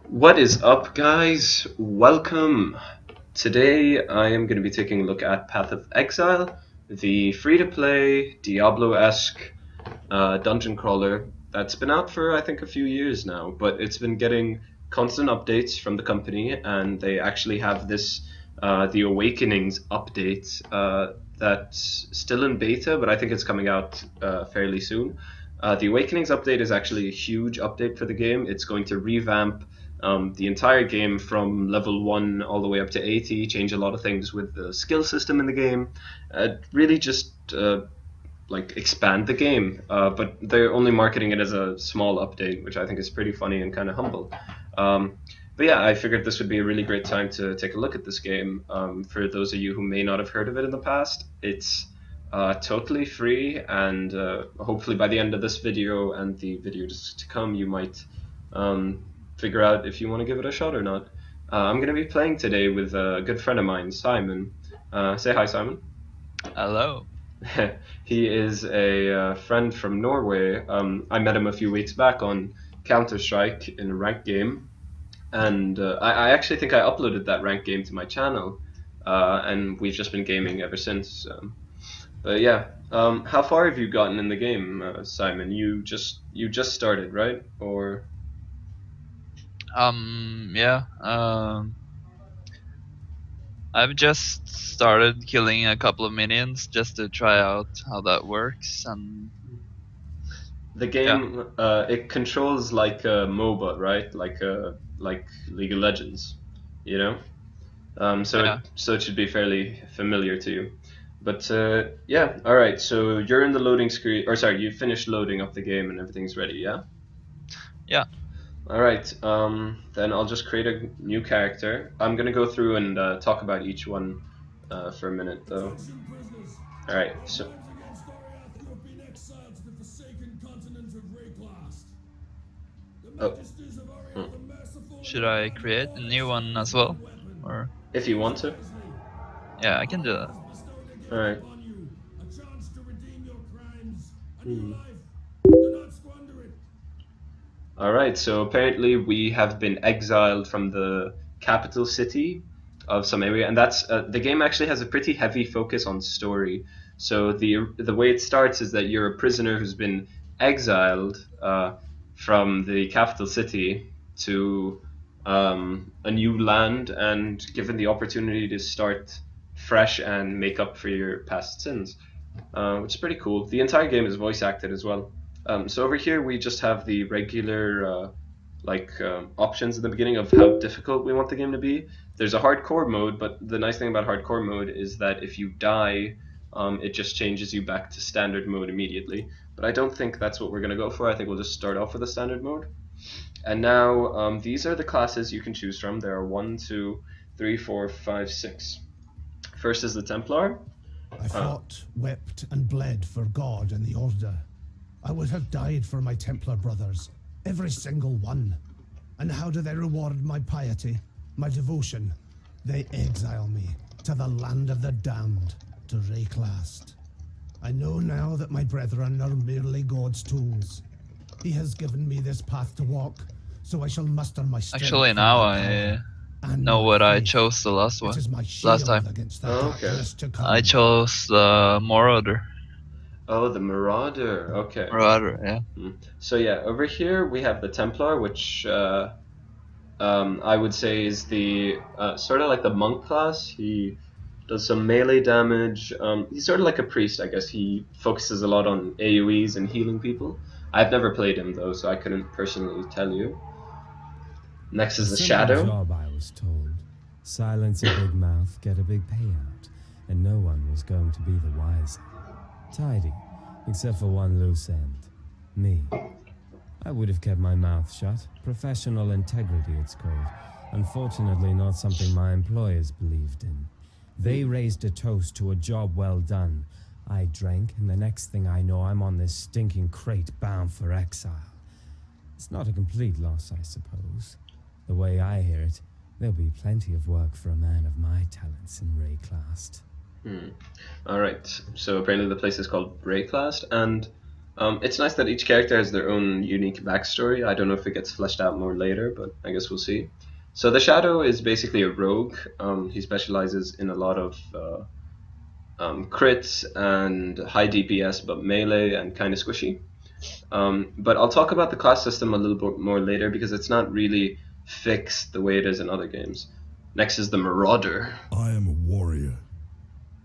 What is up, guys? Welcome. Today I am going to be taking a look at Path of Exile, the free-to-play Diablo-esque dungeon crawler that's been out for I think a few years now, but it's been getting constant updates from the company, and they actually have this the Awakenings update that's still in beta, but I think it's coming out fairly soon. The Awakenings update is actually a huge update for the game. It's going to revamp the entire game from level 1 all the way up to 80, change a lot of things with the skill system in the game, really just like expand the game, but they're only marketing it as a small update, which I think is pretty funny and kind of humble. But yeah, I figured this would be a really great time to take a look at this game. For those of you who may not have heard of it in the past, it's totally free, and hopefully by the end of this video and the videos to come, you might figure out if you want to give it a shot or not. I'm going to be playing today with a good friend of mine, Simon. Say hi, Simon. Hello. He is a friend from Norway. I met him a few weeks back on Counter-Strike in a ranked game, and I actually think I uploaded that ranked game to my channel, and we've just been gaming ever since. But yeah, how far have you gotten in the game, Simon? You just started, right? Or Yeah. I've just started killing a couple of minions just to try out how that works, and the game it controls like a MOBA, right? Like League of Legends, you know. yeah, So it should be fairly familiar to you. But yeah, all right. So you're in the loading screen, or sorry, you finished loading up the game and everything's ready, yeah? yeah. All right. Then I'll just create a new character. I'm gonna go through and talk about each one for a minute, though. All right. So oh, hmm. Should I create a new one as well, or If you want to. yeah, I can do that. All right. Hmm. All right, so apparently we have been exiled from the capital city of some area, and that's the game actually has a pretty heavy focus on story. So the way it starts is that you're a prisoner who's been exiled from the capital city to a new land, and given the opportunity to start fresh and make up for your past sins, which is pretty cool. The entire game is voice acted as well. So over here we just have the regular options in the beginning of how difficult we want the game to be. There's a hardcore mode, but the nice thing about hardcore mode is that if you die, it just changes you back to standard mode immediately. But I don't think that's what we're going to go for. I think we'll just start off with a standard mode. And now these are the classes you can choose from. There are 1, 2, 3, 4, 5, 6. First is the Templar. I fought, wept, and bled for God and the Order. I would have died for my Templar brothers, every single one. And how do they reward my piety, my devotion? They exile me to the land of the damned, to Rayclast. I know now that my brethren are merely God's tools. He has given me this path to walk, so I shall muster my strength. Actually, now I know what I chose the last one. Last time I chose the Marauder. Oh, the Marauder. Okay. Marauder, yeah. So yeah, over here we have the Templar, which I would say is the sort of like the monk class. He does some melee damage. He's sort of like a priest, I guess. He focuses a lot on AoEs and healing people. I've never played him though, so I couldn't personally tell you. Next is the Shadow. Job, I was told. Silence a big mouth, get a big payout, and no one was going to be the wiser. Tidy, except for one loose end. Me. I would have kept my mouth shut. Professional integrity, it's called. Unfortunately, not something my employers believed in. They raised a toast to a job well done. I drank, and the next thing I know, I'm on this stinking crate bound for exile. It's not a complete loss, I suppose. The way I hear it, there'll be plenty of work for a man of my talents in Rayclast. Alright, so apparently the place is called Rayclast, and It's nice that each character has their own unique backstory. I don't know if it gets fleshed out more later, but I guess we'll see. So the Shadow is basically a rogue. He specializes in a lot of crits and high DPS, but melee and kind of squishy. But I'll talk about the class system a little bit more later because it's not really fixed the way it is in other games. Next is the Marauder. I am a warrior.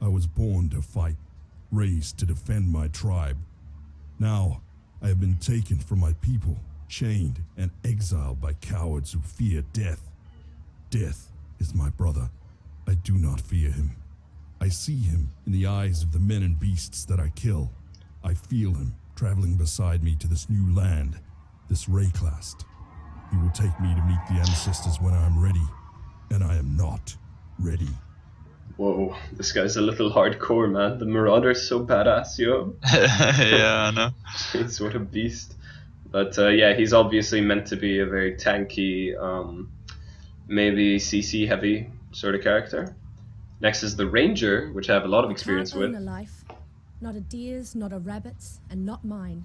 I was born to fight, raised to defend my tribe. Now, I have been taken from my people, chained and exiled by cowards who fear death. Death is my brother. I do not fear him. I see him in the eyes of the men and beasts that I kill. I feel him traveling beside me to this new land, this Rayclast. He will take me to meet the ancestors when I am ready, and I am not ready. Whoa, this guy's a little hardcore, man. The Marauder's so badass, yo. Yeah, I know. He's what a beast. But yeah, he's obviously meant to be a very tanky, maybe CC heavy sort of character. Next is the Ranger, which I have a lot of experience with. Can't own a life. Not a deer's, not a rabbit's, and not mine.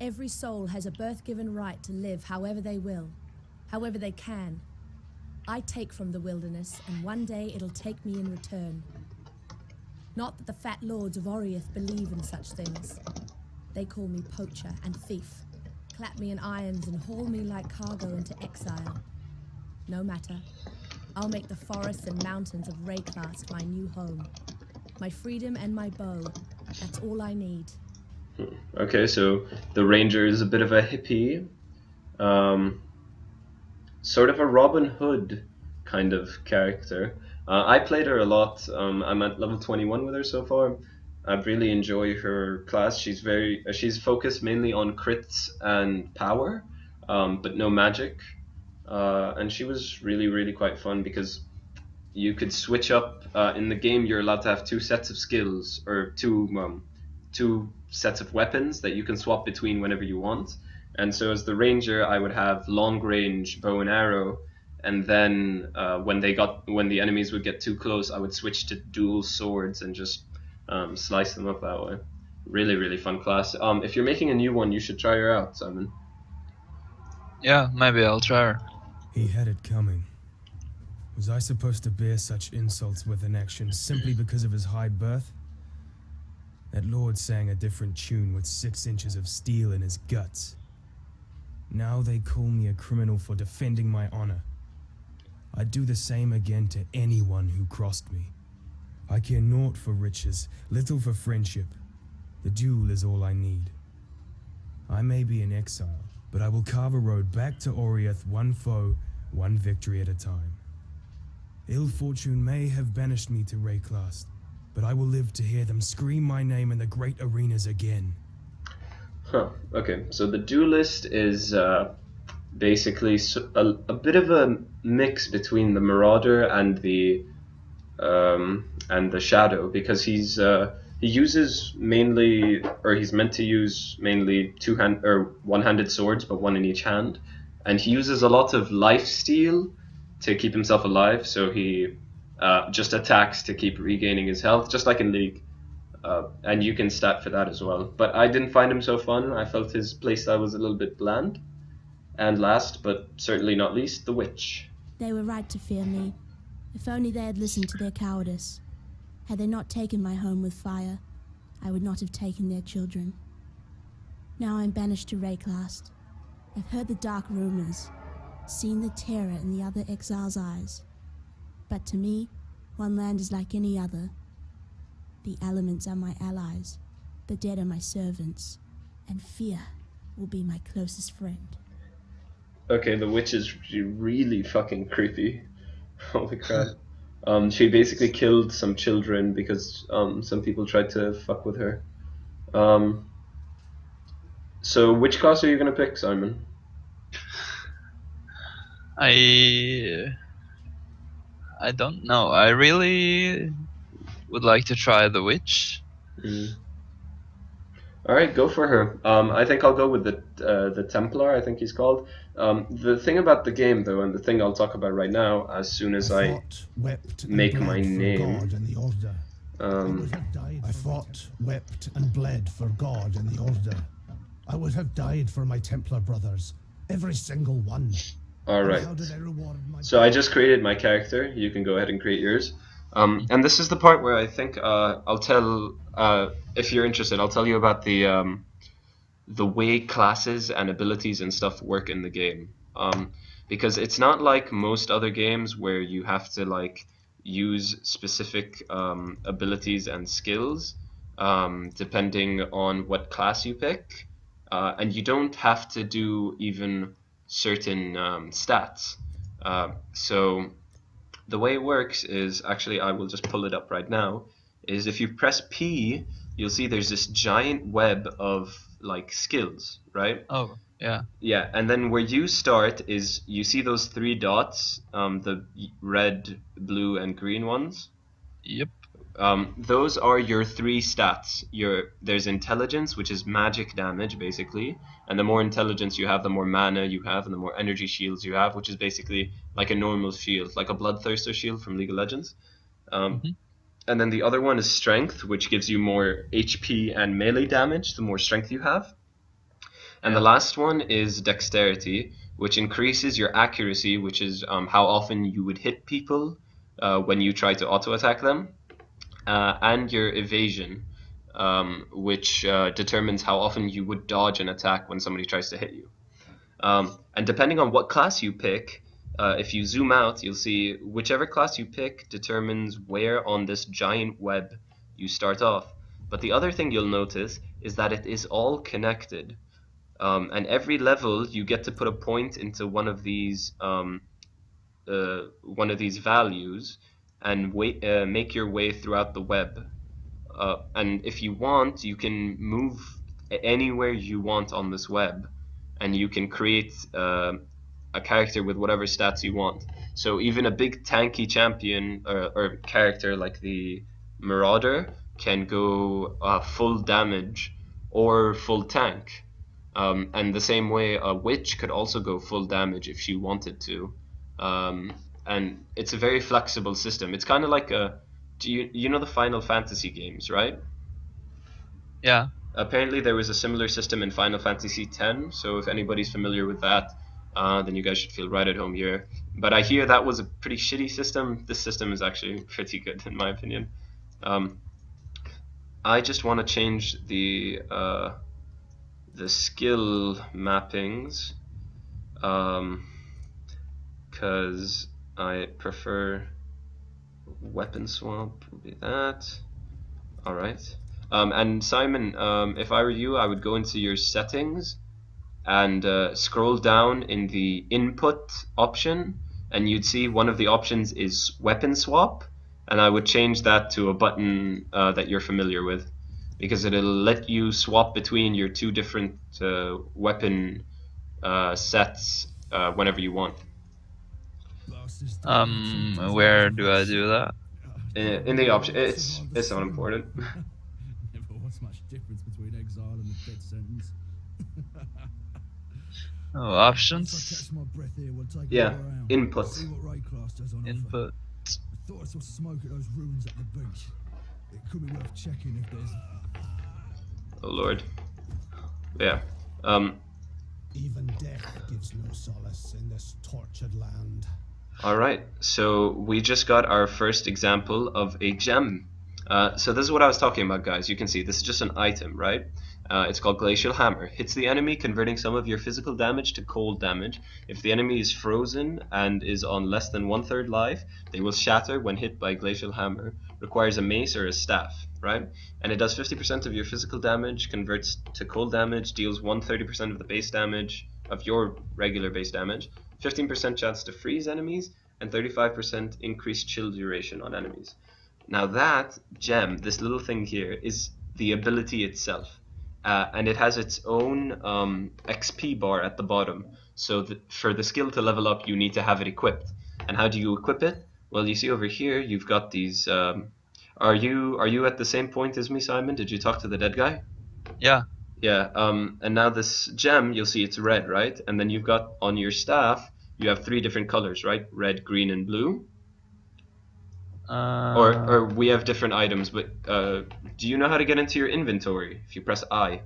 Every soul has a birth-given right to live however they will, however they can. I take from the wilderness, and one day it'll take me in return. Not that the fat lords of Oriath believe in such things. They call me poacher and thief, clap me in irons and haul me like cargo into exile. No matter. I'll make the forests and mountains of Rayclast my new home. My freedom and my bow, that's all I need. Okay, so the Ranger is a bit of a hippie. Sort of a Robin Hood kind of character. I played her a lot. I'm at level 21 with her so far. I really enjoy her class. She's focused mainly on crits and power, but no magic. And she was really quite fun because you could switch up in the game. You're allowed to have two sets of skills or two sets of weapons that you can swap between whenever you want. And so as the Ranger, I would have long range bow and arrow, and then when the enemies would get too close, I would switch to dual swords and just slice them up that way. Really fun class. If you're making a new one, you should try her out, Simon. Yeah, maybe I'll try her. He had it coming. Was I supposed to bear such insults with an action simply because of his high birth? That lord sang a different tune with 6 inches of steel in his guts. Now they call me a criminal for defending my honor. I'd do the same again to anyone who crossed me. I care naught for riches, little for friendship. The duel is all I need. I may be in exile, but I will carve a road back to Oriath, one foe, one victory at a time. Ill fortune may have banished me to Rayclast, but I will live to hear them scream my name in the great arenas again. Huh, okay, so the Duelist is basically a bit of a mix between the Marauder and the Shadow, because he uses mainly, or he's meant to use mainly one-handed swords, but one in each hand, and he uses a lot of life steal to keep himself alive, so he just attacks to keep regaining his health, just like in League. And you can stat for that as well. But I didn't find him so fun. I felt his playstyle was a little bit bland. And last, but certainly not least, the Witch. They were right to fear me. If only they had listened to their cowardice. Had they not taken my home with fire, I would not have taken their children. Now I'm banished to Rayclast. I've heard the dark rumors, seen the terror in the other exiles' eyes. But to me, one land is like any other. The elements are my allies, the dead are my servants, and fear will be my closest friend. Okay, the Witch is really fucking creepy. Holy crap. She basically killed some children because some people tried to fuck with her. So which class are you gonna pick, Simon? I don't know. I really would like to try the Witch. Alright, go for her. I think I'll go with the Templar, I think he's called. The thing about the game, though, and the thing I'll talk about right now, as soon as I make my name, I fought, wept, and bled for God and the Order. I would have died for my Templar brothers, every single one. Alright. How do they reward my... So I just created my character. You can go ahead and create yours. And this is the part where I think I'll tell, if you're interested, I'll tell you about the way classes and abilities and stuff work in the game. Because it's not like most other games where you have to like use specific abilities and skills depending on what class you pick, and you don't have to do even certain stats. So the way it works is, actually I will just pull it up right now, is if you press P, you'll see there's this giant web of like skills, right? Oh, yeah. Yeah, and then where you start is, you see those 3 dots, the red, blue, and green ones? Yep. Those are your 3 stats. There's intelligence, which is magic damage, basically. And the more intelligence you have, the more mana you have, and the more energy shields you have, which is basically like a normal shield, like a Bloodthirster shield from League of Legends. And then the other one is strength, which gives you more HP and melee damage, the more strength you have. And the last one is dexterity, which increases your accuracy, which is how often you would hit people when you try to auto-attack them. And your evasion, which determines how often you would dodge an attack when somebody tries to hit you. And depending on what class you pick, if you zoom out, you'll see whichever class you pick determines where on this giant web you start off. But the other thing you'll notice is that it is all connected. And every level you get to put a point into one of these values and make your way throughout the web. And if you want, you can move anywhere you want on this web, and you can create a character with whatever stats you want. So even a big tanky champion or character like the Marauder can go full damage or full tank. And the same way a witch could also go full damage if she wanted to. And it's a very flexible system. It's kind of like you know the Final Fantasy games, right? Yeah. Apparently there was a similar system in Final Fantasy X, so if anybody's familiar with that, then you guys should feel right at home here. But I hear that was a pretty shitty system. This system is actually pretty good in my opinion. I just want to change the skill mappings, because I prefer weapon swap, would be that. Alright. And Simon, if I were you, I would go into your settings and scroll down in the input option, and you'd see one of the options is weapon swap, and I would change that to a button that you're familiar with, because it'll let you swap between your 2 different weapon sets whenever you want. Where do I do that? In the option, it's not important. Never was much difference between exile and the dead sentence. Oh, options. Yeah, input. Input. I thought I saw smoke at those ruins at the beach. It could be worth checking if there's... Oh lord. Yeah. Even death gives no solace in this tortured land. Alright, so we just got our first example of a gem. So this is what I was talking about, guys. You can see this is just an item, right? It's called Glacial Hammer. Hits the enemy, converting some of your physical damage to cold damage. If the enemy is frozen and is on less than 1/3 life, they will shatter when hit by Glacial Hammer. Requires a mace or a staff, right? And it does 50% of your physical damage, converts to cold damage, deals 130% of the base damage of your regular base damage, 15% chance to freeze enemies, and 35% increased chill duration on enemies. Now that gem, this little thing here, is the ability itself. And it has its own XP bar at the bottom. So for the skill to level up, you need to have it equipped. And how do you equip it? Well, you see over here, you've got these... Are you at the same point as me, Simon? Did you talk to the dead guy? Yeah. Yeah, and now this gem, you'll see it's red, right? And then you've got, on your staff, you have 3 different colors, right? Red, green, and blue. Or we have different items, but do you know how to get into your inventory if you press I?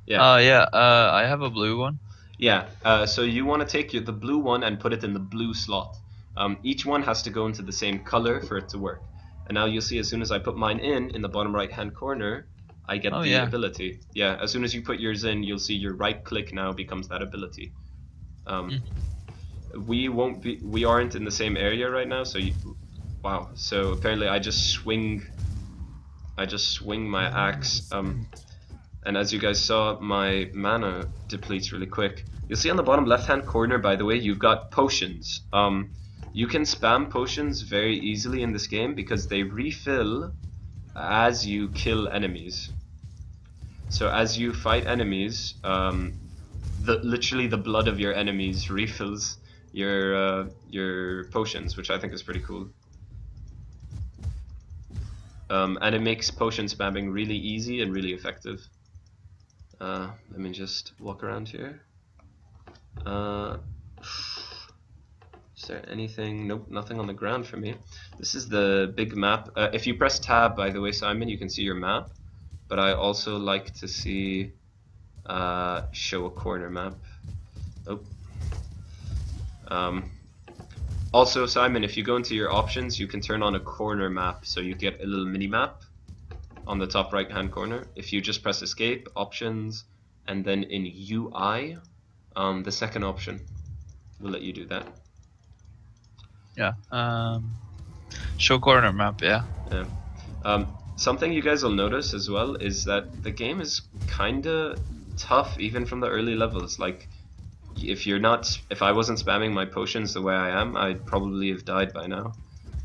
Yeah. Yeah. I have a blue one. Yeah. So you want to take the blue one and put it in the blue slot. Each one has to go into the same color for it to work. And now you'll see as soon as I put mine in the bottom right hand corner, I get the ability. Yeah. As soon as you put yours in, you'll see your right click now becomes that ability. We aren't in the same area right now, so wow. So apparently I just swing my axe, and as you guys saw, my mana depletes really quick. You'll see on the bottom left hand corner, by the way, you've got potions. You can spam potions very easily in this game because they refill as you kill enemies. So as you fight enemies, literally the blood of your enemies refills your potions, which I think is pretty cool. And it makes potion spamming really easy and really effective. Let me just walk around here. Is there anything? Nope, nothing on the ground for me. This is the big map. If you press tab, by the way, Simon, you can see your map. But I also like to see show a corner map. Oh. Also, Simon, if you go into your options, you can turn on a corner map, so you get a little mini map on the top right hand corner. If you just press escape, options, and then in UI, the second option will let you do that. Yeah. Show corner map. Yeah. Yeah. Something you guys will notice as well is that the game is kinda tough even from the early levels. Like, if I wasn't spamming my potions the way I am, I'd probably have died by now.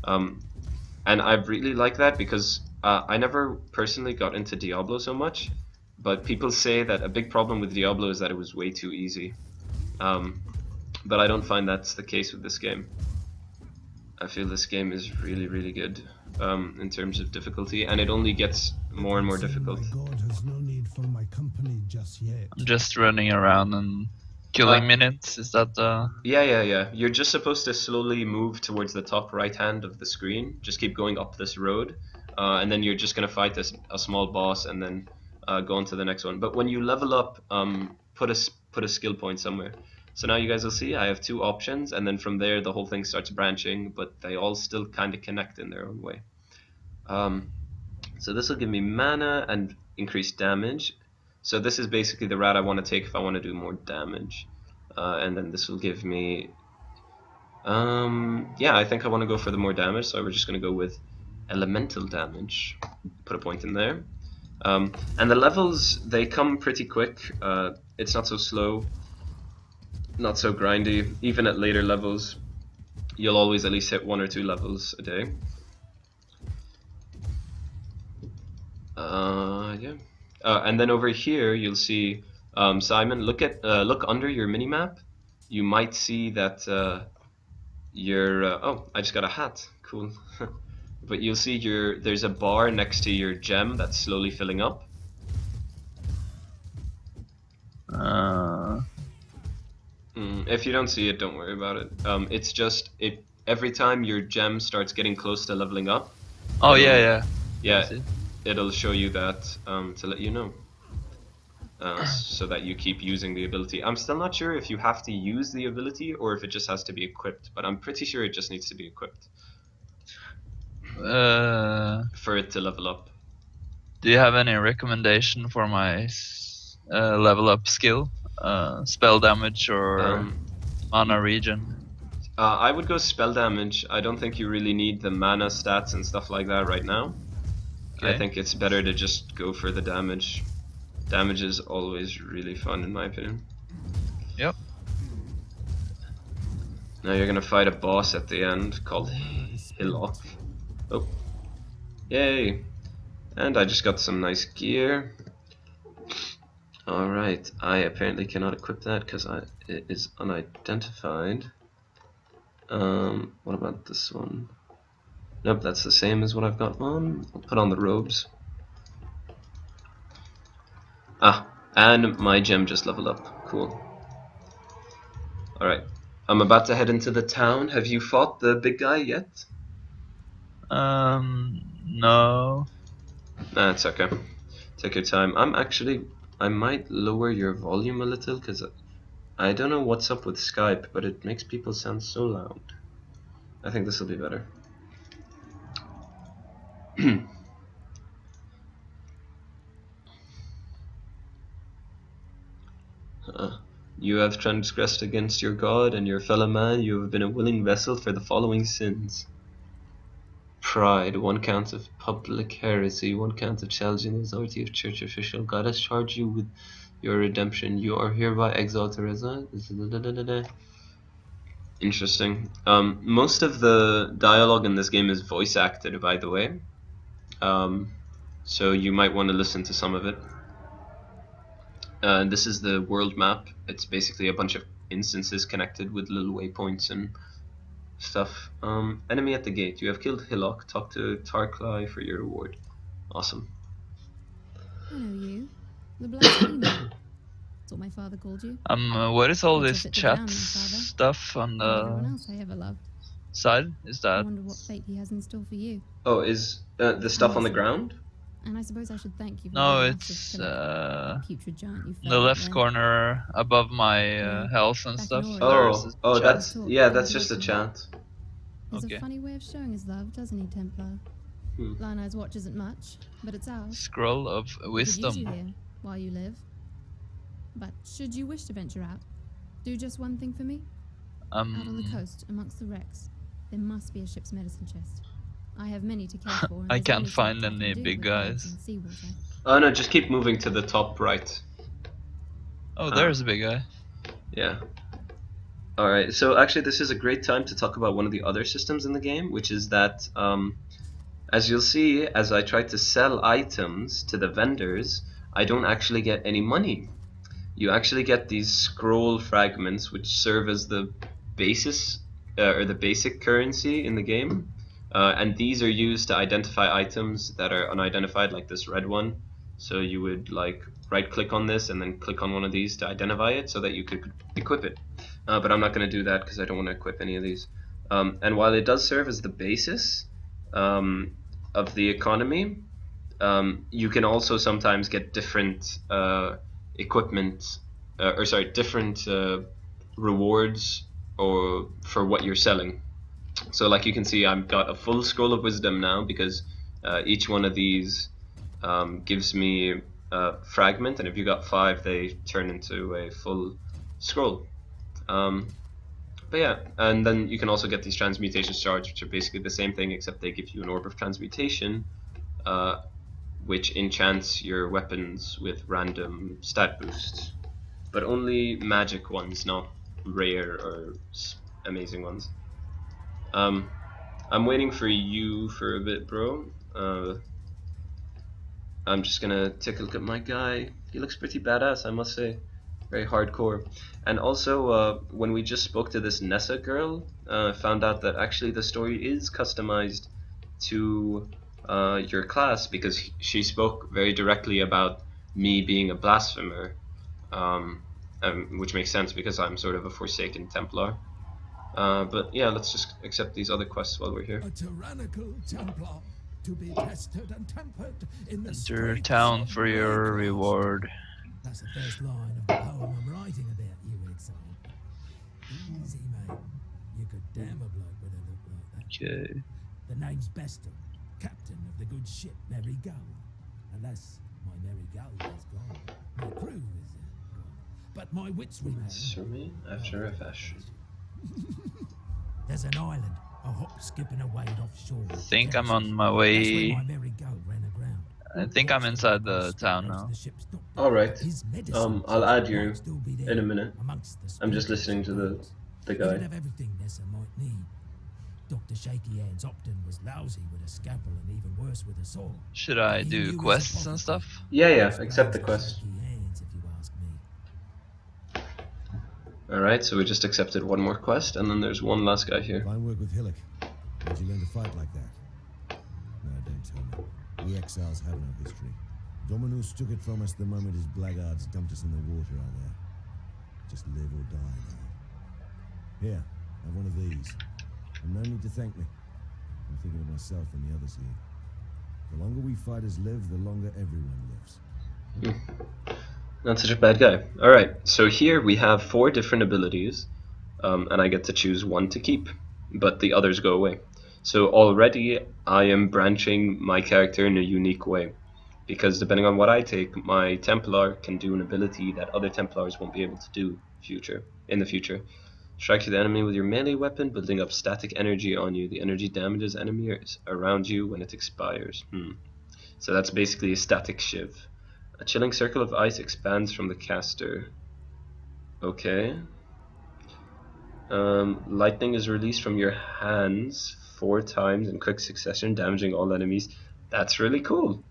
And I really like that because I never personally got into Diablo so much, but people say that a big problem with Diablo is that it was way too easy. But I don't find that's the case with this game. I feel this game is really, really good in terms of difficulty, and it only gets more and more difficult. My God has no need for my company just yet. I'm just running around and killing minutes. Is that the? Yeah. You're just supposed to slowly move towards the top right hand of the screen. Just keep going up this road, and then you're just gonna fight a small boss, and then go on to the next one. But when you level up, put a skill point somewhere. So now you guys will see I have two options, and then from there the whole thing starts branching, but they all still kind of connect in their own way. So this will give me mana and increased damage. So this is basically the route I want to take if I want to do more damage. And then this will give me... yeah, I think I want to go for the more damage, so we're just going to go with elemental damage. Put a point in there. And the levels, they come pretty quick. It's not so slow, not so grindy. Even at later levels, you'll always at least hit 1 or 2 levels a day. Yeah. And then over here you'll see Simon. Look under your minimap. You might see that oh, I just got a hat. Cool. But you'll see there's a bar next to your gem that's slowly filling up. If you don't see it, don't worry about it. It's just every time your gem starts getting close to leveling up. Oh yeah. It'll show you that to let you know, so that you keep using the ability. I'm still not sure if you have to use the ability or if it just has to be equipped, but I'm pretty sure it just needs to be equipped for it to level up. Do you have any recommendation for my level up skill? Spell damage or mana regen? I would go spell damage. I don't think you really need the mana stats and stuff like that right now. Okay. I think it's better to just go for the damage. Damage is always really fun in my opinion. Yep. Now you're gonna fight a boss at the end called Hillock. Oh. Yay! And I just got some nice gear. Alright, I apparently cannot equip that because it is unidentified. What about this one? Nope, that's the same as what I've got on. I'll put on the robes. Ah, and my gem just leveled up. Cool. Alright, I'm about to head into the town. Have you fought the big guy yet? No. Nah, it's okay. Take your time. I might lower your volume a little because I don't know what's up with Skype, but it makes people sound so loud. I think this will be better. You have transgressed against your God and your fellow man. You have been a willing vessel for the following sins: pride, 1 count of public heresy, 1 count of challenging the authority of church official. God has charged you with your redemption. You are hereby exiled to Reza. Interesting. Most of the dialogue in this game is voice acted, by the way. So you might want to listen to some of it. This is the world map. It's basically a bunch of instances connected with little waypoints and stuff. Enemy at the gate. You have killed Hillock. Talk to Tarklai for your reward. Awesome. I know you. The blasphemer. That's what my father called you. What is all Good this job at the chat ground, my father. stuff on And everyone the else I ever loved. side? Is I that wonder what fate he has in store for you. Oh, is the stuff on the ground? And I suppose I should thank you for no? ridding us of It's Philip, the putrid giant you the felled left there. corner above my Yeah, health and back stuff. in There's a Oh, chat. that's yeah, that's just a chant. There's Okay. a funny way of showing his love, doesn't he, Templar? Lionel's watch isn't much, but it's ours. Scroll of We could use you wisdom. here while you live. But should you wish to venture out, do just one thing for me. Out on the coast, amongst the wrecks, there must be a ship's medicine chest. I have many to care for. And I there's can't only so find much I can any do big with herbs guys. and seawater. Oh no, just keep moving to the top right. Oh, there's a big guy. Yeah. Alright, so actually this is a great time to talk about one of the other systems in the game, which is that, as you'll see, as I try to sell items to the vendors, I don't actually get any money. You actually get these scroll fragments, which serve as the basis, or the basic currency in the game. And these are used to identify items that are unidentified, like this red one. So you would like right click on this and then click on one of these to identify it so that you could equip it. But I'm not going to do that because I don't want to equip any of these. And while it does serve as the basis of the economy, you can also sometimes get different equipment, different rewards or for what you're selling. So like you can see, I've got a full scroll of wisdom now because each one of these gives me a fragment, and if you got 5, they turn into a full scroll. But yeah, and then you can also get these transmutation shards, which are basically the same thing, except they give you an orb of transmutation, which enchants your weapons with random stat boosts. But only magic ones, not rare or amazing ones. I'm waiting for you for a bit, bro. I'm just gonna take a look at my guy. He looks pretty badass, I must say. Very hardcore. And also, when we just spoke to this Nessa girl, found out that actually the story is customized to your class, because she spoke very directly about me being a blasphemer, which makes sense because I'm sort of a Forsaken Templar. But yeah, let's just accept these other quests while we're here. A tyrannical Templar to be tested and tempered in the Enter town for your reward. That's the first line of the poem I'm writing about you, Exile. Easy, mate. You could damn a bloke with a look like that. Okay. The name's Bestel, captain of the good ship Merry Gull. Unless my Merry Gull is gone. My crew is gone. But my wits remain. For me, after refresh. There's an island, a hop skipping away offshore. I think I'm on my That's way. where my Merry Gull ran aground. I think I'm inside the town now. Alright, I'll add you in a minute. I'm just listening to the guy. Have everything Nessa might need. Dr. Shaky Hands Opton was lousy with a scalpel and even worse with a saw. Should I do quests and stuff? Yeah, accept the quest. Shaky hands, if you ask me. Alright, so we just accepted one more quest, and then there's one last guy here. Fine work with Hillock. Did you learn to fight like that? No, don't tell me. We exiles have no history. Dominus took it from us the moment his blackguards dumped us in the water out there. Just live or die now. Here, have one of these. And no need to thank me. I'm thinking of myself and the others here. The longer we fighters live, the longer everyone lives. Not such a bad guy. Alright, so here we have 4 different abilities, and I get to choose one to keep, but the others go away. So already I am branching my character in a unique way, because depending on what I take, my Templar can do an ability that other Templars won't be able to do in the future. Strike the enemy with your melee weapon, building up static energy on you. The energy damages enemies around you when it expires. So that's basically a static shiv. A chilling circle of ice expands from the caster. Okay. Lightning is released from your hands 4 times in quick succession, damaging all enemies. That's really cool.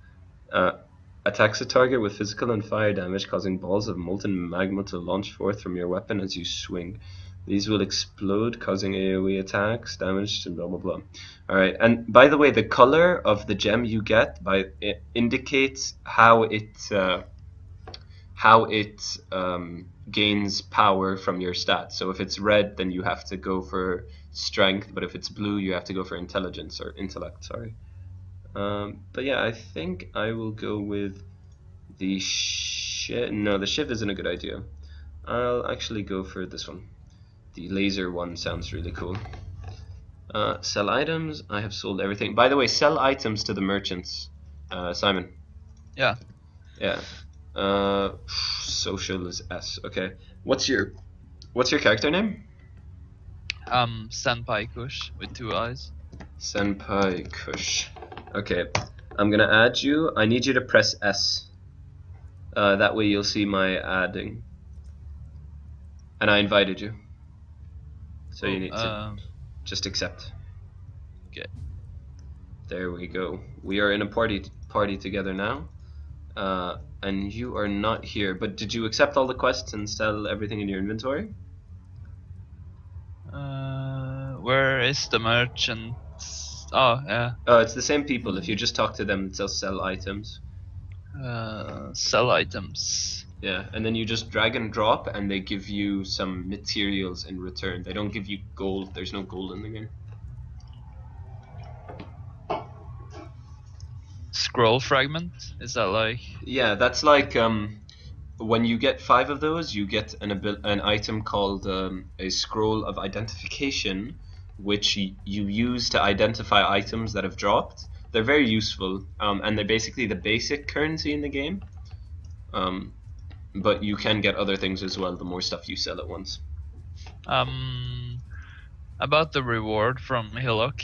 Attacks a target with physical and fire damage, causing balls of molten magma to launch forth from your weapon as you swing. These will explode, causing AoE attacks, damage to blah blah blah. Alright, and by the way, the color of the gem you get indicates how it gains power from your stats. So if it's red, then you have to go for strength, but if it's blue, you have to go for intelligence or intellect. Sorry. But yeah, I think I will go with the shiv. No, the shiv isn't a good idea. I'll actually go for this one. The laser one sounds really cool. Sell items. I have sold everything. By the way, sell items to the merchants. Simon. Yeah. Yeah. Social is S. Okay. What's your character name? Senpai Kush with 2 eyes. Senpai Kush. Okay. I'm gonna add you. I need you to press S. That way you'll see my adding. And I invited you. So you need to just accept. Okay. There we go. We are in a party together now. And you are not here. But did you accept all the quests and sell everything in your inventory? Where is the merchant? Oh, yeah. Oh, it's the same people. If you just talk to them, they'll sell items. Sell items. Yeah, and then you just drag and drop, and they give you some materials in return. They don't give you gold. There's no gold in the game. Scroll fragment? Is that like? Yeah, that's like when you get 5 of those, you get an item called a scroll of identification, which you use to identify items that have dropped. They're very useful, and they're basically the basic currency in the game. But you can get other things as well, the more stuff you sell at once. About the reward from Hillock,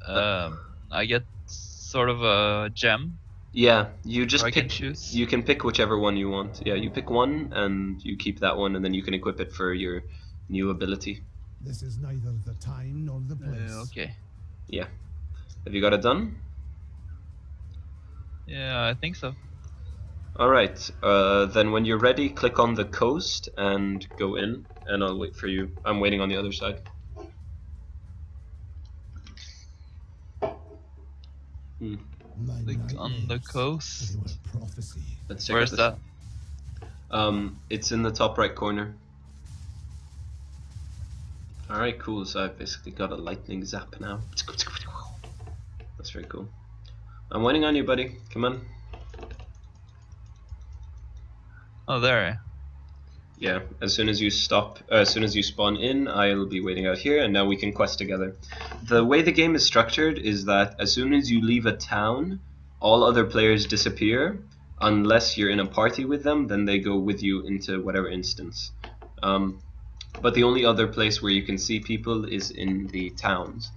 I get sort of a gem. Yeah, you just pick. You can pick whichever one you want. Yeah, you pick one and you keep that one, and then you can equip it for your new ability. This is neither the time nor the place. Okay. Yeah. Have you got it done? Yeah, I think so. Alright, then when you're ready, click on the coast and go in, and I'll wait for you. I'm waiting on the other side. Click on the coast. Let's check Where's that? It's in the top right corner. Alright, cool, so I've basically got a lightning zap now. That's very cool. I'm waiting on you, buddy. Come on. Oh, there. Yeah, as soon as you spawn in, I'll be waiting out here, and now we can quest together. The way the game is structured is that as soon as you leave a town, all other players disappear, unless you're in a party with them, then they go with you into whatever instance. But the only other place where you can see people is in the towns.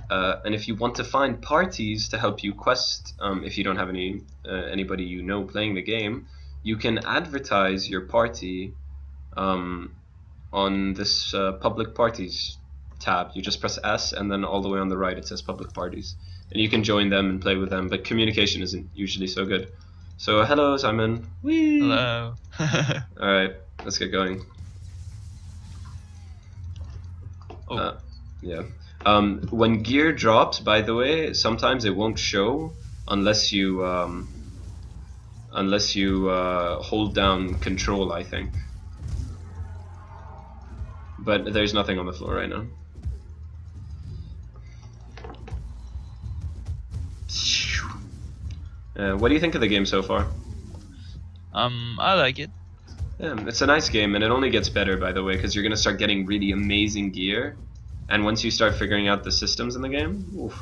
And if you want to find parties to help you quest, if you don't have anybody you know playing the game, you can advertise your party on this public parties tab. You just press S, and then all the way on the right it says public parties, and you can join them and play with them, but communication isn't usually so good. So hello, Simon. Whee! Hello. Alright, let's get going. Oh. Yeah. When gear drops, by the way, sometimes it won't show unless you hold down control, I think. But there's nothing on the floor right now. What do you think of the game so far? I like it. Yeah, it's a nice game, and it only gets better, by the way, because you're gonna start getting really amazing gear, and once you start figuring out the systems in the game, oof,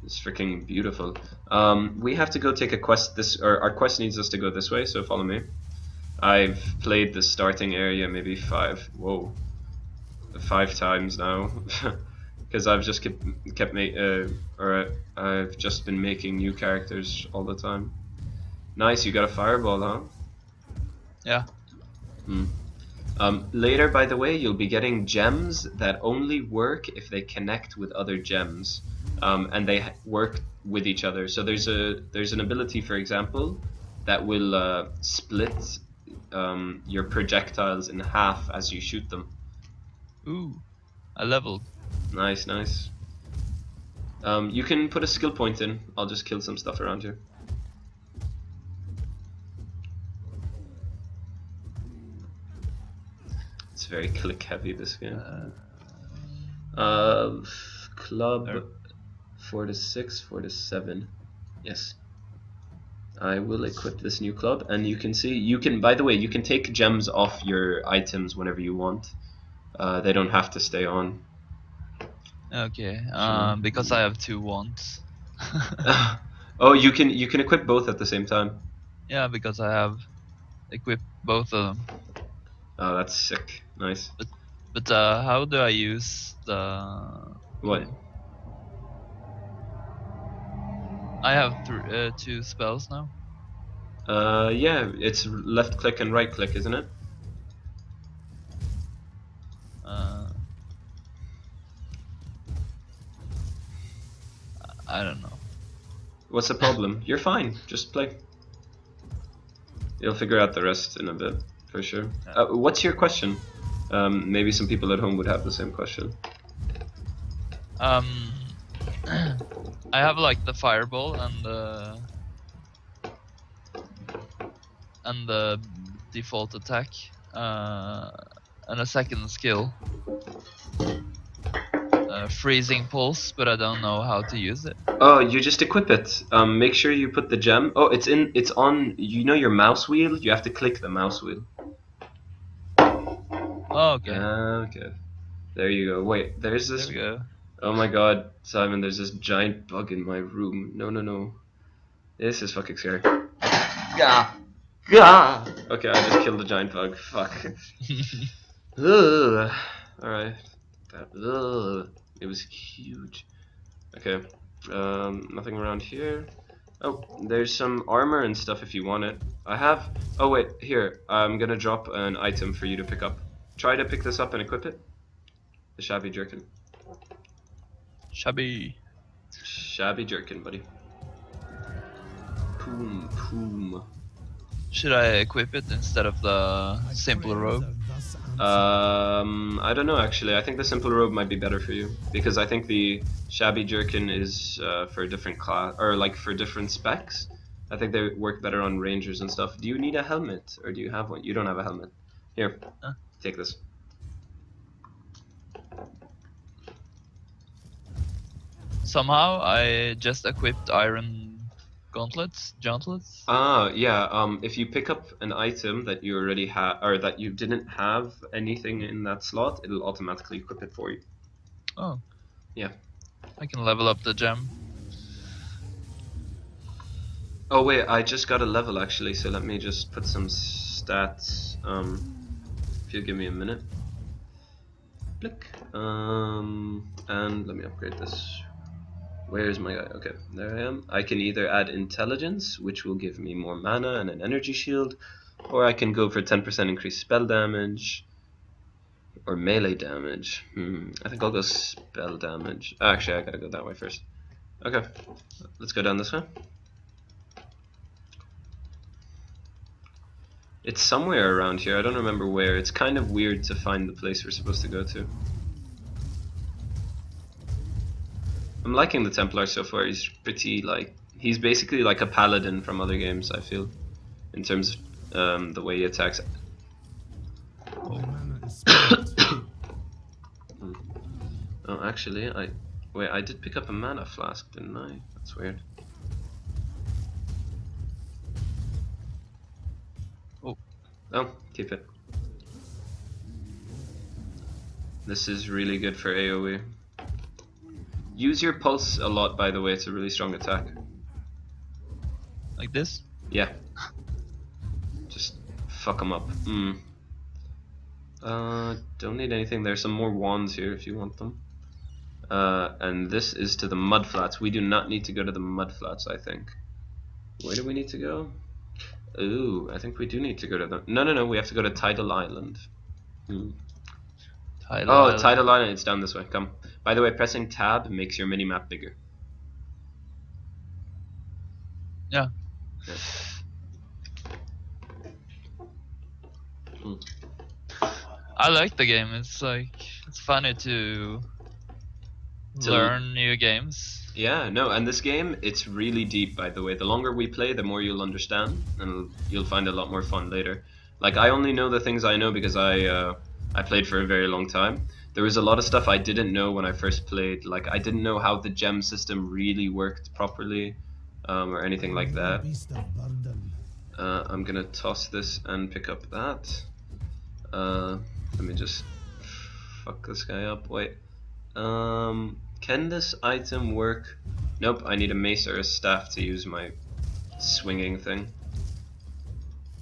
it's freaking beautiful. We have to go take a quest. Our quest needs us to go this way, so follow me. I've played the starting area maybe 5 times now, because I've just I've just been making new characters all the time. Nice, you got a fireball, huh? Yeah. Later, by the way, you'll be getting gems that only work if they connect with other gems, and they work with each other. So there's an ability, for example, that will split your projectiles in half as you shoot them. Ooh, I leveled. Nice, nice. You can put a skill point in. I'll just kill some stuff around here. It's very click heavy, this game. Club 4 to 6, 4 to 7. Yes. I will equip this new club, and you can see, by the way, you can take gems off your items whenever you want. They don't have to stay on. Okay, because I have 2 wands. Oh, you can equip both at the same time. Yeah, because I have equipped both of them. Oh, that's sick. Nice. But how do I use the... What? I have 2 spells now. Yeah, it's left click and right click, isn't it? I don't know. What's the problem? You're fine. Just play. You'll figure out the rest in a bit, for sure. What's your question? Maybe some people at home would have the same question. I have like the fireball and the default attack and a second skill, freezing pulse, but I don't know how to use it. Oh, you just equip it. Make sure you put the gem. Oh, it's on. You know your mouse wheel. You have to click the mouse wheel. Oh, okay. Okay. There you go. Wait, there's this. There we go. Oh my God, Simon! There's this giant bug in my room. No, no, no. This is fucking scary. Gah. Gah. Okay, I just killed a giant bug. Fuck. Ugh. All right. It was huge. Okay. Nothing around here. Oh, there's some armor and stuff if you want it. I have. Oh wait, here. I'm gonna drop an item for you to pick up. Try to pick this up and equip it. The shabby jerkin. Shabby. Shabby jerkin, buddy. Poom, poom. Should I equip it instead of the simple robe? I don't know actually. I think the simple robe might be better for you because I think the shabby jerkin is for different class or like for different specs. I think they work better on rangers and stuff. Do you need a helmet or do you have one? You don't have a helmet. Here, take this. Somehow I just equipped iron gauntlets. Yeah. If you pick up an item that you already have, or that you didn't have anything in that slot, it'll automatically equip it for you. Oh. Yeah. I can level up the gem. Oh wait, I just got a level actually, so let me just put some stats. If you give me a minute. Click. And let me upgrade this. Where's my guy? Okay, there I am. I can either add intelligence, which will give me more mana and an energy shield, or I can go for 10% increased spell damage, or melee damage. I think I'll go spell damage. Actually, I gotta go that way first. Okay, let's go down this way. It's somewhere around here, I don't remember where. It's kind of weird to find the place we're supposed to go to. I'm liking the Templar so far. He's pretty he's basically like a paladin from other games, I feel, in terms of the way he attacks. Oh, actually, I did pick up a mana flask, didn't I? That's weird. Oh, keep it. This is really good for AoE. Use your pulse a lot, by the way, it's a really strong attack. Like this? Yeah. Just fuck them up. Don't need anything. There's some more wands here if you want them. And this is to the mudflats. We do not need to go to the mudflats, I think. Where do we need to go? Ooh, I think we do need to go to the... No, we have to go to Tidal Island. Tidal Oh, Island. Tidal Island, it's down this way, come. By the way, pressing tab makes your minimap bigger. Yeah. I like the game. It's like, it's funny to learn new games. Yeah, no, and this game, it's really deep, by the way. The longer we play, the more you'll understand, and you'll find it a lot more fun later. Like, I only know the things I know because I played for a very long time. There was a lot of stuff I didn't know when I first played. Like, I didn't know how the gem system really worked properly, or anything like that. I'm gonna toss this and pick up that. Let me just fuck this guy up. Wait. Can this item work? Nope, I need a mace or a staff to use my swinging thing.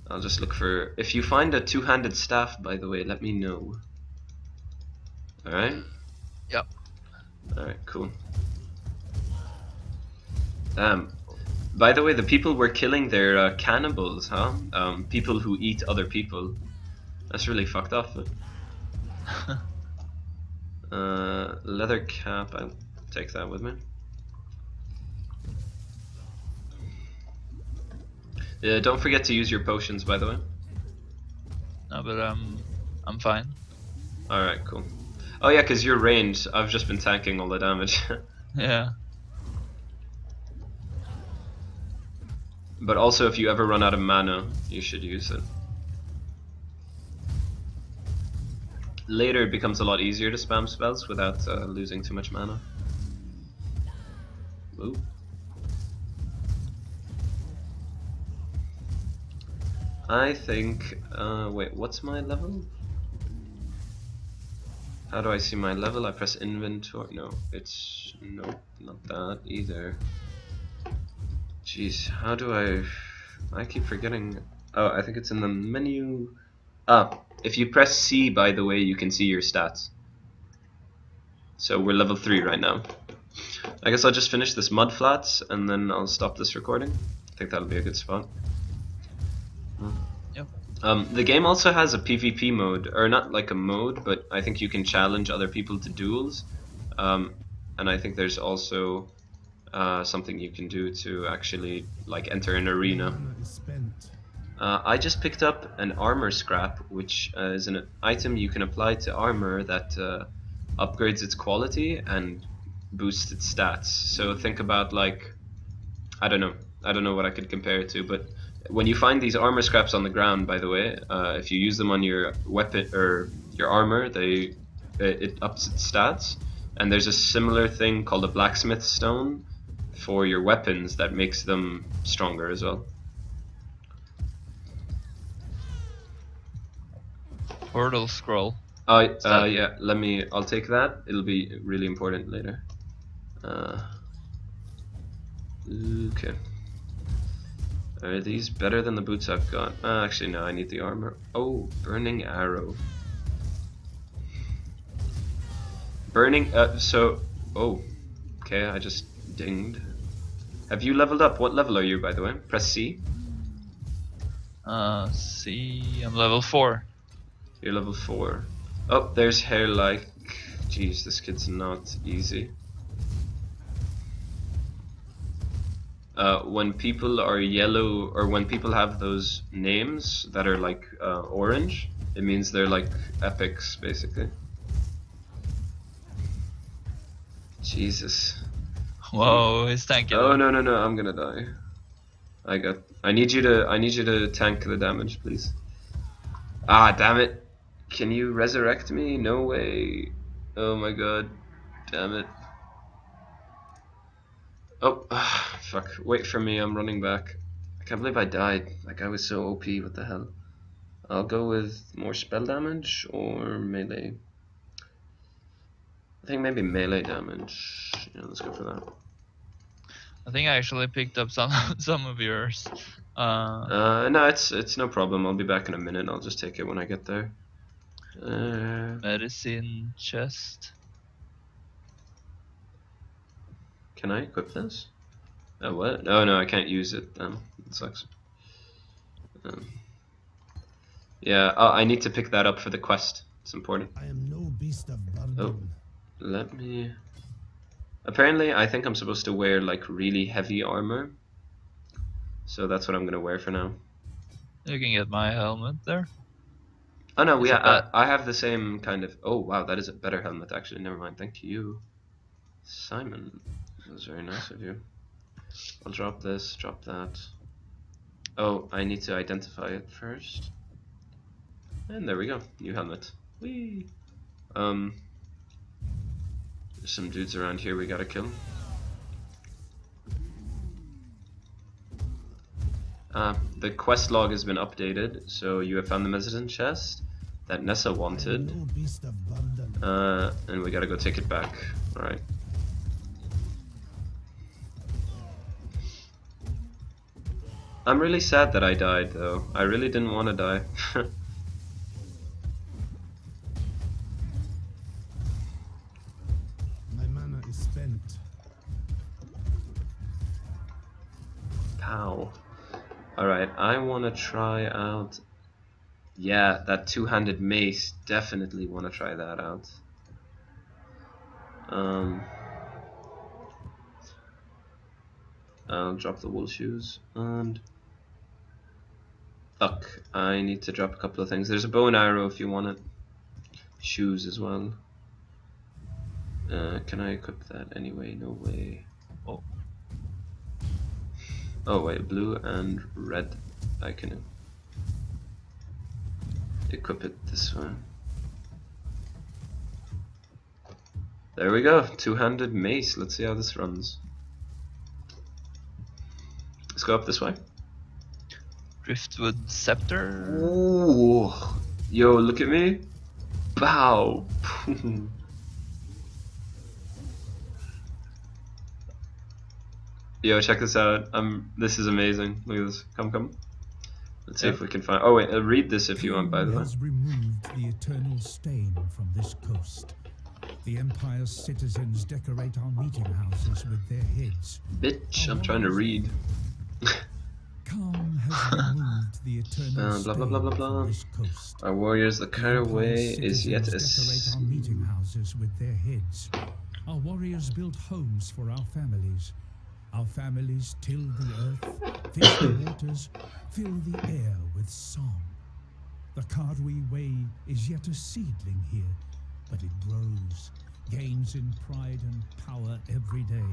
I'll just look for... If you find a two-handed staff, by the way, let me know. Alright? Yep. Alright, cool. Damn. By the way, the people we're killing, they're cannibals, huh? People who eat other people. That's really fucked up. Leather cap, I'll take that with me. Yeah, don't forget to use your potions, by the way. No, but I'm fine. Alright, cool. Oh yeah, because you're ranged. I've just been tanking all the damage. Yeah. But also, if you ever run out of mana, you should use it. Later, it becomes a lot easier to spam spells without losing too much mana. Ooh. I think... wait, what's my level? How do I see my level? I press inventory. No, it's... Nope, not that either. Jeez, how do I keep forgetting... Oh, I think it's in the menu... Ah, if you press C, by the way, you can see your stats. So we're level 3 right now. I guess I'll just finish this mudflats and then I'll stop this recording. I think that'll be a good spot. Yep. The game also has a PvP mode, or not like a mode, but I think you can challenge other people to duels. And I think there's also something you can do to actually like enter an arena. I just picked up an armor scrap, which is an item you can apply to armor that upgrades its quality and boosts its stats. So think about like, I don't know what I could compare it to, but when you find these armor scraps on the ground, by the way, if you use them on your weapon or your armor, it ups its stats. And there's a similar thing called a blacksmith stone for your weapons that makes them stronger as well. Portal scroll. Yeah, I'll take that. It'll be really important later. Okay. Are these better than the boots I've got? Actually, no, I need the armor. Oh, burning arrow. Burning, oh, okay, I just dinged. Have you leveled up? What level are you, by the way? Press C. C, I'm level 4. You're level 4. Oh, there's hair like... Jeez, this kid's not easy. When people are yellow, or when people have those names that are like orange, it means they're like epics, basically. Jesus. Whoa, he's tanking. Oh no, I'm gonna die. I need you to tank the damage, please. Ah, damn it. Can you resurrect me? No way. Oh my god. Damn it. Oh, fuck. Wait for me, I'm running back. I can't believe I died. That guy was so OP, what the hell. I'll go with more spell damage or melee. I think maybe melee damage. Yeah, let's go for that. I think I actually picked up some some of yours. No, it's no problem. I'll be back in a minute. I'll just take it when I get there. Medicine chest. Can I equip this? Oh, what? Oh, no, I can't use it. Damn, that sucks. Yeah, I need to pick that up for the quest. It's important. I am no beast of burden. Oh, let me... Apparently, I think I'm supposed to wear, like, really heavy armor. So that's what I'm gonna wear for now. You can get my helmet there. Oh, no, I have the same kind of... Oh, wow, that is a better helmet, actually. Never mind. Thank you, Simon. That was very nice of you. I'll drop this, drop that. Oh, I need to identify it first. And there we go, new helmet. Whee! There's some dudes around here we gotta kill. The quest log has been updated, so you have found the medicine chest that Nessa wanted. No beast of burden. And we gotta go take it back. Alright. I'm really sad that I died, though. I really didn't want to die. My mana is spent. Pow. Alright, I want to try out... Yeah, that two-handed mace. Definitely want to try that out. I'll drop the wool shoes, and... Fuck, I need to drop a couple of things. There's a bow and arrow if you want it. Shoes as well. Can I equip that anyway? No way. Oh. Oh wait, blue and red. I can equip it this way. There we go, two-handed mace. Let's see how this runs. Let's go up this way. Driftwood scepter. Ooh, yo, look at me. Bow. Yo, check this out. This is amazing. Look at this. Come. Let's see if we can find. Oh wait, read this if you want. By the way. Has removed the eternal stain from this coast. The Empire's citizens decorate our meeting houses with their heads. Bitch, I'm trying to read. Calm has removed the eternal blah blah blah blah blah. from this coast. Our warriors, the caraway is yet a. Decorate our meeting houses with their heads. Our warriors build homes for our families. Our families till the earth, fish the waters, fill the air with song. The Cardwe Way is yet a seedling here, but it grows, gains in pride and power every day.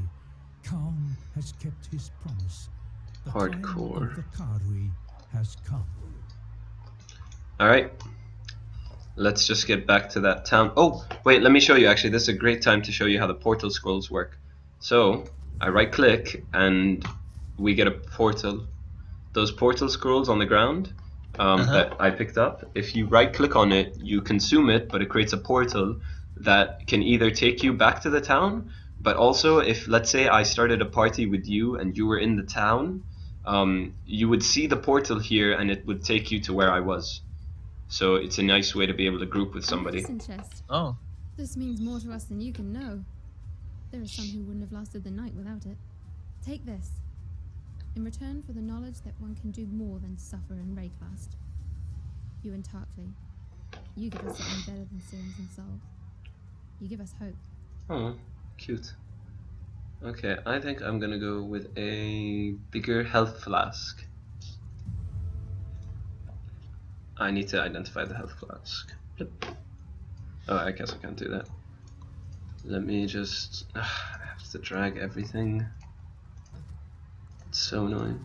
Calm has kept his promise. The Hardcore. time of the Cardwe has come. Alright. Let's just get back to that town. Oh, wait, let me show you. Actually, this is a great time to show you how the portal scrolls work. So, I right click and we get a portal. Those portal scrolls on the ground that I picked up, if you right click on it, you consume it, but it creates a portal that can either take you back to the town, but also if, let's say, I started a party with you and you were in the town, you would see the portal here and it would take you to where I was. So it's a nice way to be able to group with somebody. Medicine chest. Oh. This means more to us than you can know. There are some who wouldn't have lasted the night without it. Take this. In return for the knowledge that one can do more than suffer and raycast. You and Tarkley, you give us something better than sins and souls. You give us hope. Oh, cute. Okay, I think I'm gonna go with a bigger health flask. I need to identify the health flask. Blip. Oh, I guess I can't do that. Let me just... I have to drag everything. It's so annoying.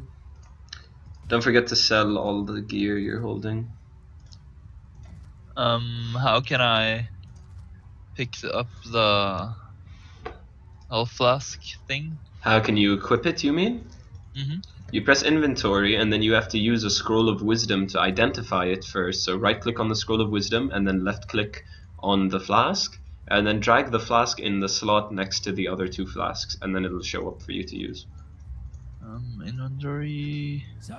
Don't forget to sell all the gear you're holding. How can I pick up the health flask thing. How can you equip it, you mean? Mm-hmm. You press inventory and then you have to use a scroll of wisdom to identify it first. So right click on the scroll of wisdom and then left click on the flask and then drag the flask in the slot next to the other 2 flasks and then it'll show up for you to use. Inventory. So,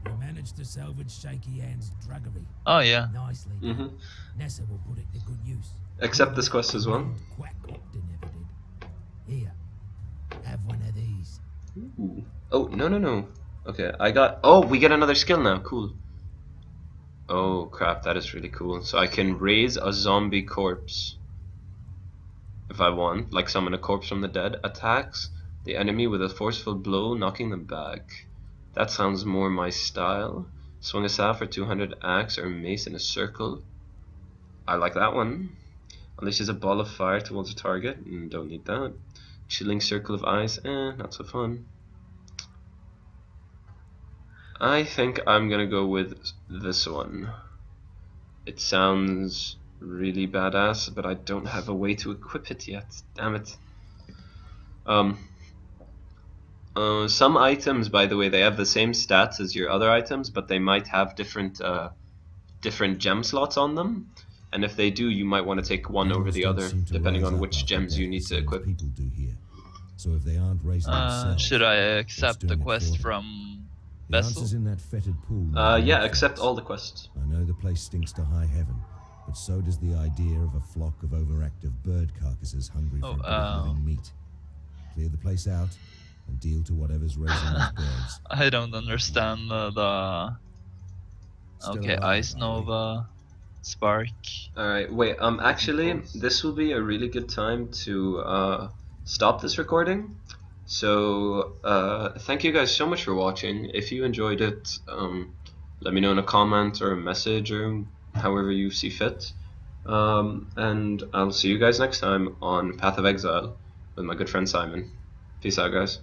you managed to salvage Shaky Hand's druggery. Oh yeah. Nicely done. Nessa will put it to good use. Accept this quest as well. Quack Copter never did. Here, have one of these. Ooh. Oh, no. Okay, oh, we get another skill now, cool. Oh crap, that is really cool. So I can raise a zombie corpse if I want, like summon a corpse from the dead. Attacks the enemy with a forceful blow, knocking them back. That sounds more my style. Swing a staff for 200 axe or mace in a circle. I like that one. Unleashes a ball of fire towards a target. Don't need that. Chilling circle of ice. Not so fun. I think I'm gonna go with this one. It sounds really badass, but I don't have a way to equip it yet. Damn it. Some items, by the way, they have the same stats as your other items, but they might have different gem slots on them. And if they do, you might want to take one over the other, depending on which gems you need to equip. People do here. So if they aren't raising themselves, Should I accept the quest from the Vessel? answer's in that fetid pool. Yeah, accept all the quests. I know the place stinks to high heaven, but so does the idea of a flock of overactive bird carcasses hungry for a bit of living meat. Clear the place out and deal to whatever's raising those birds. I don't understand the. Okay, Ice Nova, Spark. Alright, wait, actually, this will be a really good time to stop this recording. So, thank you guys so much for watching. If you enjoyed it, let me know in a comment or a message or however you see fit. And I'll see you guys next time on Path of Exile with my good friend Simon. Peace out, guys.